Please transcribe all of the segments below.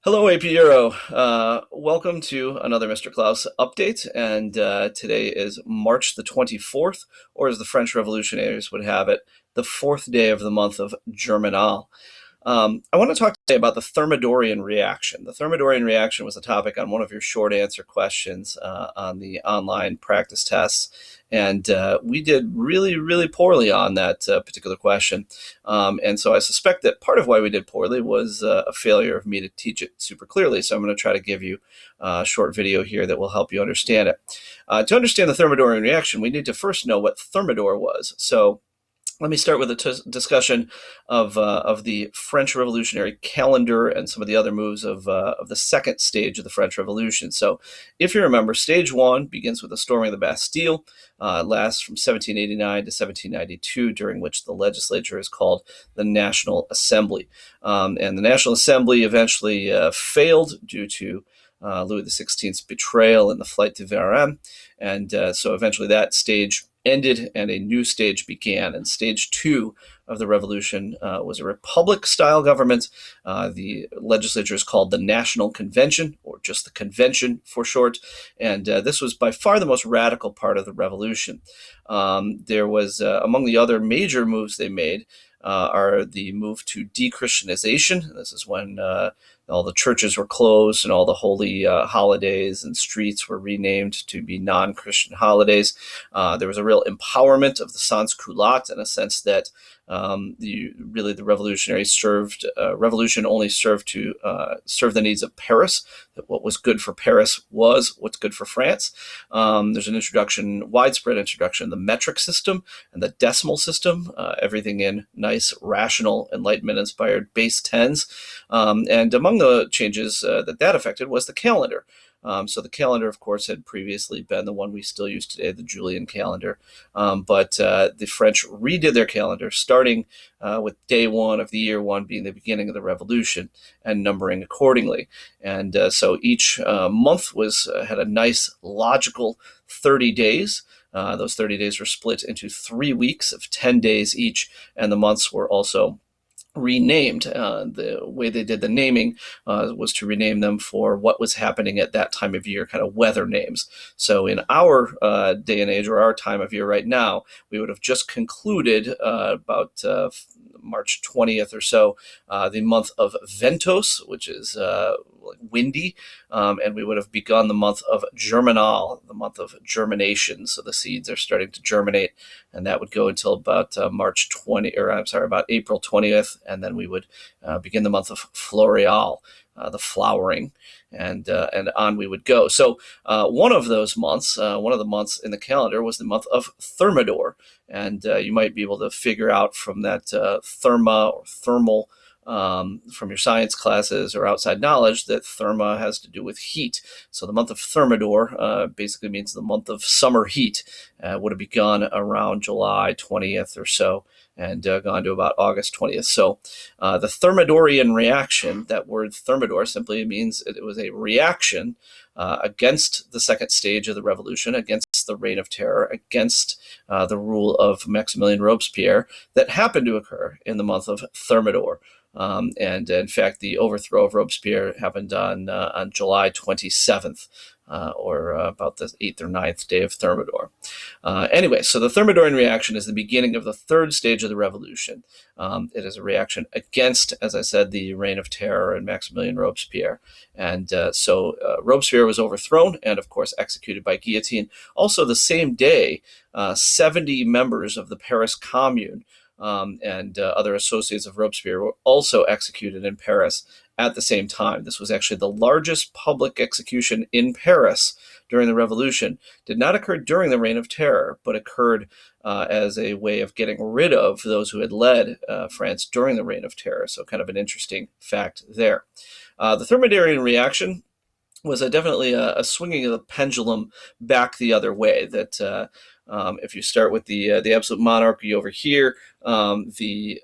Hello, AP Euro. Welcome to another Mr. Claus update. And today is March the 24th, or as the French revolutionaries would have it, the fourth day of the month of Germinal. I want to talk today about the Thermidorian reaction. The Thermidorian reaction was a topic on one of your short answer questions on the online practice tests. And we did really, really poorly on that particular question. And so I suspect that part of why we did poorly was a failure of me to teach it super clearly. So I'm going to try to give you a short video here that will help you understand it. To understand the Thermidorian reaction, we need to first know what Thermidor was. So let me start with a discussion of the French Revolutionary calendar and some of the other moves of the second stage of the French Revolution. So if you remember, stage one begins with the storming of the Bastille. It lasts from 1789 to 1792, during which the legislature is called the National Assembly. And the National Assembly eventually failed due to Louis XVI's betrayal and the flight to Varennes. And so eventually that stage ended and a new stage began. And stage two of the revolution was a republic-style government. The legislature is called the National Convention, or just the Convention for short. And this was by far the most radical part of the revolution. There was, among the other major moves they made, are the move to de-Christianization. This is when all the churches were closed and all the holy holidays and streets were renamed to be non-Christian holidays. There was a real empowerment of the sans-culottes, in a sense that the revolutionaries revolution only served to serve the needs of Paris. That what was good for Paris was what's good for France. There's an widespread introduction of the metric system and the decimal system, everything in nice, rational, Enlightenment-inspired base tens. And among the changes that affected was the calendar. So the calendar, of course, had previously been the one we still use today, the Julian calendar. But the French redid their calendar, starting with day one of the year one being the beginning of the revolution, and numbering accordingly. And so each month had a nice, logical 30 days. Those 30 days were split into 3 weeks of 10 days each, and the months were also renamed. The way they did the naming was to rename them for what was happening at that time of year, kind of weather names. So in our day and age, or our time of year right now, we would have just concluded about March 20th or so, the month of Ventos, which is windy, and we would have begun the month of Germinal, the month of germination. So the seeds are starting to germinate, and that would go until about about April 20th, and then we would begin the month of Floreal, the flowering, and on we would go. So one of those months, one of the months in the calendar, was the month of Thermidor, and you might be able to figure out from that therma or thermal from your science classes or outside knowledge that therma has to do with heat. So the month of Thermidor basically means the month of summer heat. Would have begun around July 20th or so, and gone to about August 20th. So the Thermidorian reaction, that word Thermidor simply means it was a reaction against the second stage of the revolution, against the Reign of Terror, against the rule of Maximilien Robespierre that happened to occur in the month of Thermidor. And in fact, the overthrow of Robespierre happened on July 27th, or about the 8th or 9th day of Thermidor. Anyway, so the Thermidorian reaction is the beginning of the third stage of the revolution. It is a reaction against, as I said, the Reign of Terror and Maximilien Robespierre. And so Robespierre was overthrown and, of course, executed by guillotine. Also, the same day, 70 members of the Paris Commune and other associates of Robespierre were also executed in Paris at the same time. This was actually the largest public execution in Paris during the Revolution. Did not occur during the Reign of Terror, but occurred as a way of getting rid of those who had led France during the Reign of Terror. So kind of an interesting fact there. The Thermidorian reaction was definitely a swinging of the pendulum back the other way. That if you start with the absolute monarchy over here, the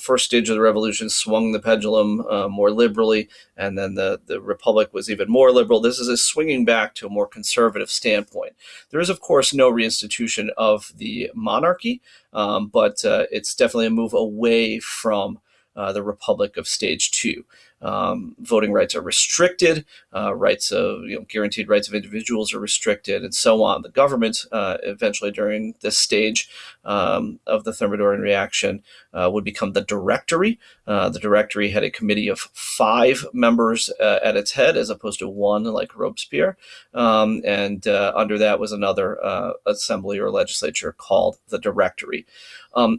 first stage of the revolution swung the pendulum more liberally, and then the republic was even more liberal. This is a swinging back to a more conservative standpoint. There is, of course, no reinstitution of the monarchy, but it's definitely a move away from the Republic of Stage 2. Voting rights are restricted, guaranteed rights of individuals are restricted, and so on. The government, eventually during this stage of the Thermidorian reaction, would become the Directory. The Directory had a committee of 5 members at its head, as opposed to 1 like Robespierre. And under that was another assembly or legislature called the Directory.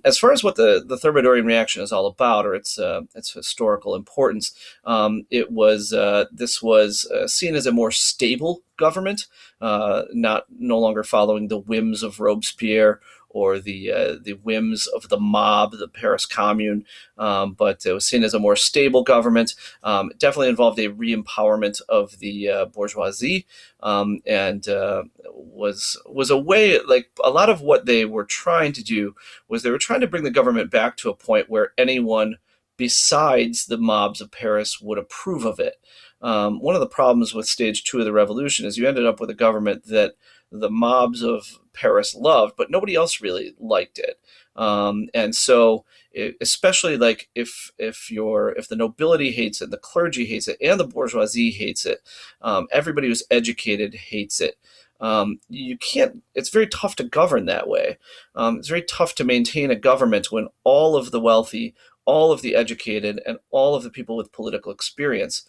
As far as what the Thermidorian reaction is all about, or its historical importance, this was seen as a more stable government, no longer following the whims of Robespierre or the whims of the mob, the Paris Commune, but it was seen as a more stable government. It definitely involved a re-empowerment of the bourgeoisie, and was a way, like a lot of what they were trying to do was they were trying to bring the government back to a point where anyone besides the mobs of Paris would approve of it. One of the problems with stage 2 of the revolution is you ended up with a government that the mobs of Paris loved, but nobody else really liked it. And so, especially like if the nobility hates it, the clergy hates it, and the bourgeoisie hates it, everybody who's educated hates it. You can't. It's very tough to govern that way. It's very tough to maintain a government when all of the wealthy, all of the educated, and all of the people with political experience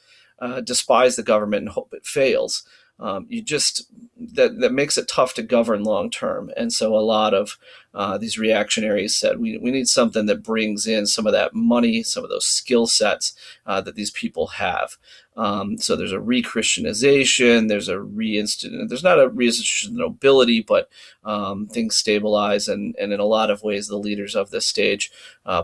despise the government and hope it fails. That makes it tough to govern long term. And so a lot of these reactionaries said we need something that brings in some of that money, some of those skill sets that these people have. So there's a re-Christianization, there's not a reinstitution of the nobility, but things stabilize, and in a lot of ways the leaders of this stage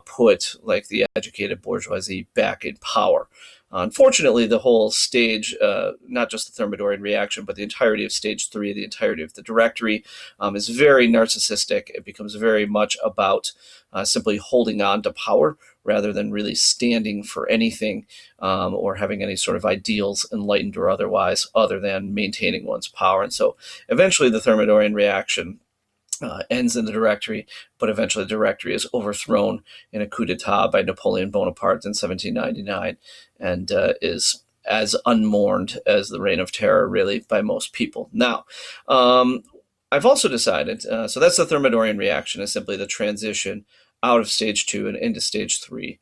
put like the educated bourgeoisie back in power. Unfortunately, the whole stage, not just the Thermidorian reaction, but the entirety of stage 3, the entirety of the Directory, is very narcissistic. It becomes very much about simply holding on to power rather than really standing for anything or having any sort of ideals, enlightened or otherwise, other than maintaining one's power. And so eventually the Thermidorian reaction ends in the Directory, but eventually the Directory is overthrown in a coup d'etat by Napoleon Bonaparte in 1799, and is as unmourned as the Reign of Terror, really, by most people. Now, I've also decided, so that's the Thermidorian reaction, is simply the transition out of stage 2 and into stage 3,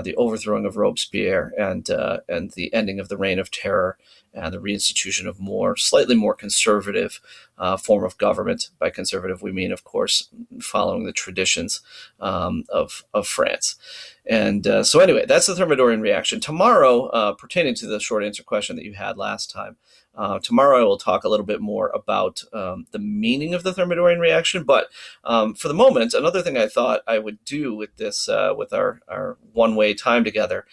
the overthrowing of Robespierre and the ending of the Reign of Terror and the reinstitution of slightly more conservative form of government. By conservative, we mean, of course, following the traditions of France. And so anyway, that's the Thermidorian reaction. Tomorrow, pertaining to the short answer question that you had last time, tomorrow I will talk a little bit more about the meaning of the Thermidorian reaction. But for the moment, another thing I thought I would do with this, with our one-way time together,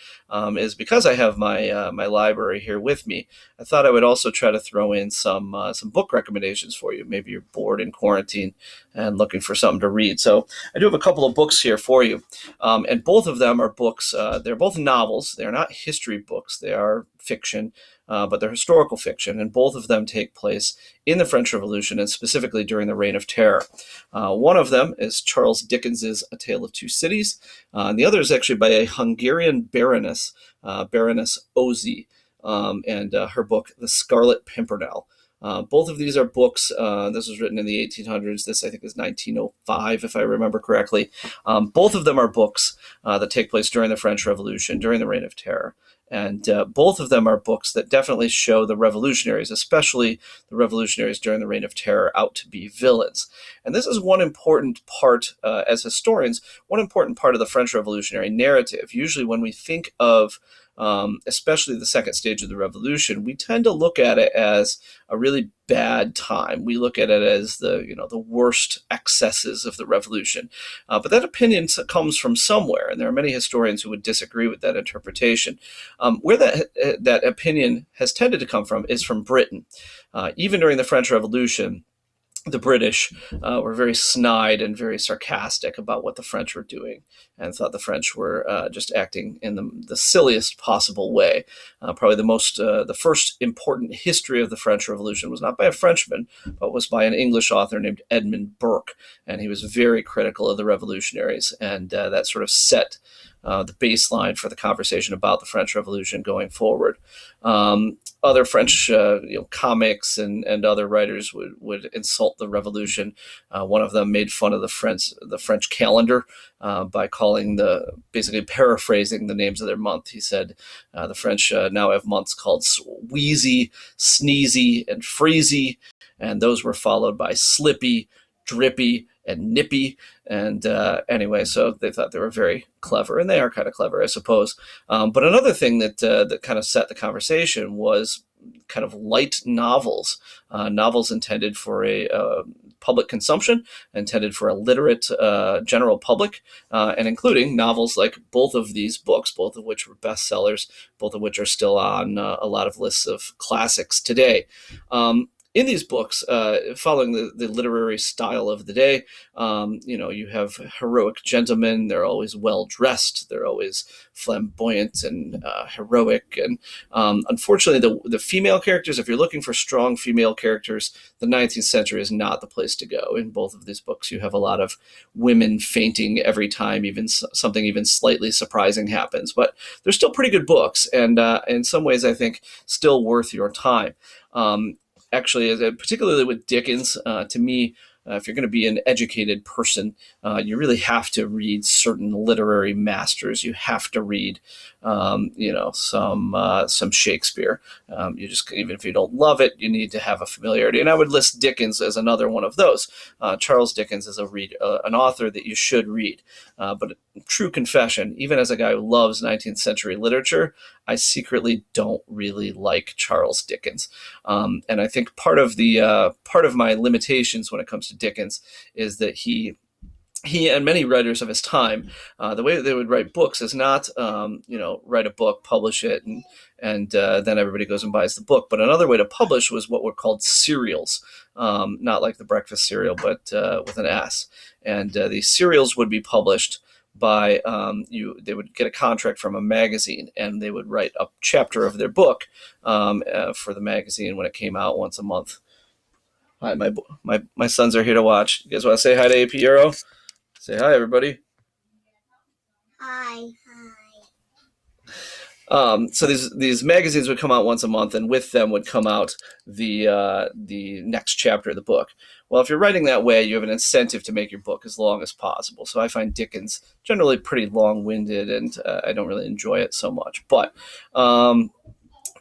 is because I have my library here with me, I thought I would also try to throw in some book recommendations for you. Maybe you're bored in quarantine and looking for something to read. So I do have a couple of books here for you, and both of them are books. They're both novels. They're not history books. They are fiction, but they're historical fiction, and both of them take place in the French Revolution, and specifically during the Reign of Terror. One of them is Charles Dickens's A Tale of Two Cities, and the other is actually by a Hungarian baroness, Baroness Orczy, and her book, The Scarlet Pimpernel. Both of these are books. This was written in the 1800s. This, I think, is 1905, if I remember correctly. Both of them are books that take place during the French Revolution, during the Reign of Terror. And both of them are books that definitely show the revolutionaries, especially the revolutionaries during the Reign of Terror, out to be villains. And this is one important part, as historians, one important part of the French revolutionary narrative. Usually when we think of especially the second stage of the revolution, we tend to look at it as a really bad time. We look at it as the worst excesses of the revolution. But that opinion comes from somewhere, and there are many historians who would disagree with that interpretation. Where that opinion has tended to come from is from Britain. Even during the French Revolution, the British were very snide and very sarcastic about what the French were doing, and thought the French were just acting in the silliest possible way. Probably the first important history of the French Revolution was not by a Frenchman, but was by an English author named Edmund Burke, and he was very critical of the revolutionaries, and that sort of set the baseline for the conversation about the French Revolution going forward. Other French comics and other writers would insult the revolution. One of them made fun of the French calendar by basically paraphrasing the names of their month. He said the French now have months called Wheezy, Sneezy, and Freezy, and those were followed by Slippy, Drippy, and Nippy. And anyway, so they thought they were very clever, and they are kind of clever, I suppose. But another thing that kind of set the conversation was kind of light novels, novels intended for a public consumption, intended for a literate general public, and including novels like both of these books, both of which were bestsellers, both of which are still on a lot of lists of classics today. In these books, following the literary style of the day, you have heroic gentlemen. They're always well dressed. They're always flamboyant and heroic. And unfortunately, the female characters, if you're looking for strong female characters, the 19th century is not the place to go. In both of these books, you have a lot of women fainting every time something even slightly surprising happens. But they're still pretty good books, and in some ways, I think, still worth your time. Actually, particularly with Dickens, to me, if you're going to be an educated person, you really have to read certain literary masters. You have to read, some Shakespeare. You just, even if you don't love it, you need to have a familiarity. And I would list Dickens as another one of those. Charles Dickens is an author that you should read. But true confession, even as a guy who loves 19th century literature, I secretly don't really like Charles Dickens. And I think part of my limitations when it comes to Dickens is that he and many writers of his time, the way that they would write books is not, write a book, publish it, and then everybody goes and buys the book. But another way to publish was what were called serials, not like the breakfast cereal, but with an S. And these serials would be published by they would get a contract from a magazine, and they would write a chapter of their book for the magazine when it came out once a month. Hi, my sons are here to watch. You guys want to say hi to AP Euro? Say hi, everybody. Hi. So these magazines would come out once a month, and with them would come out the next chapter of the book. Well, if you're writing that way, you have an incentive to make your book as long as possible. So I find Dickens generally pretty long-winded, and I don't really enjoy it so much. But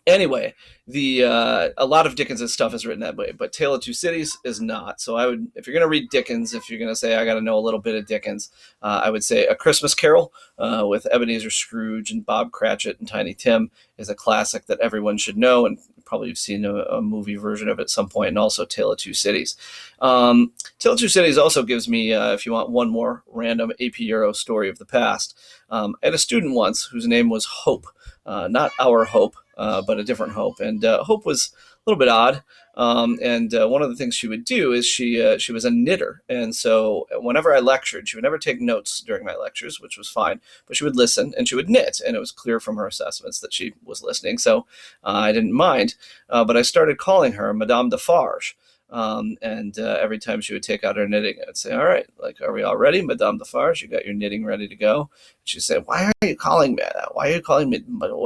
anyway, a lot of Dickens' stuff is written that way, but Tale of Two Cities is not. So if you're going to read Dickens, if you're going to say, I got to know a little bit of Dickens, I would say A Christmas Carol with Ebenezer Scrooge and Bob Cratchit and Tiny Tim is a classic that everyone should know, and probably you've seen a movie version of it at some point, and also Tale of Two Cities. Tale of Two Cities also gives me, if you want one more random AP Euro story of the past, I had a student once whose name was Hope, not our Hope, but a different Hope. And Hope was a little bit odd. And one of the things she would do is she was a knitter. And so whenever I lectured, she would never take notes during my lectures, which was fine, but she would listen and she would knit. And it was clear from her assessments that she was listening. So I didn't mind. But I started calling her Madame Defarge. And every time she would take out her knitting, I'd say, all right, like, are we all ready, Madame Defarge? You got your knitting ready to go? She'd say, why are you calling me that? Why are you calling me?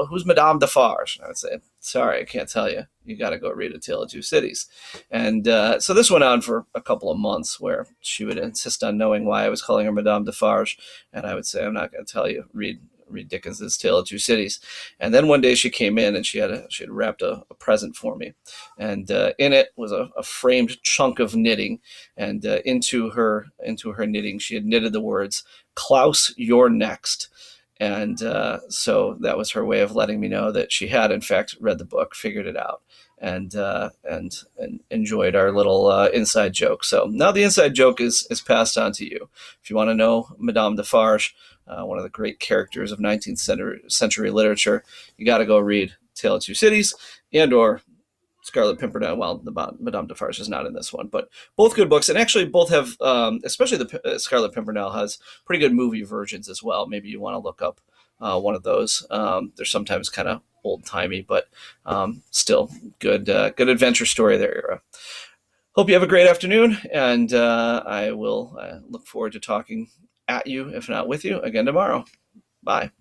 Who's Madame Defarge? And I would say, sorry, I can't tell you. You got to go read A Tale of Two Cities. And so this went on for a couple of months where she would insist on knowing why I was calling her Madame Defarge. And I would say, I'm not going to tell you. Read Dickens' Tale of Two Cities. And then one day she came in and she had wrapped a present for me. And in it was a framed chunk of knitting. And into her knitting, she had knitted the words, Claus, you're next. And so that was her way of letting me know that she had, in fact, read the book, figured it out, and enjoyed our little inside joke. So now the inside joke is passed on to you. If you want to know Madame Defarge, one of the great characters of 19th century literature, you got to go read Tale of Two Cities and or Scarlet Pimpernel. Well, Madame Defarge is not in this one, but both good books. And actually both have, especially the Scarlet Pimpernel has pretty good movie versions as well. Maybe you want to look up one of those. They're sometimes kind of old-timey, but still good adventure story there. Hope you have a great afternoon, and I will look forward to talking at you, if not with you, again tomorrow. Bye.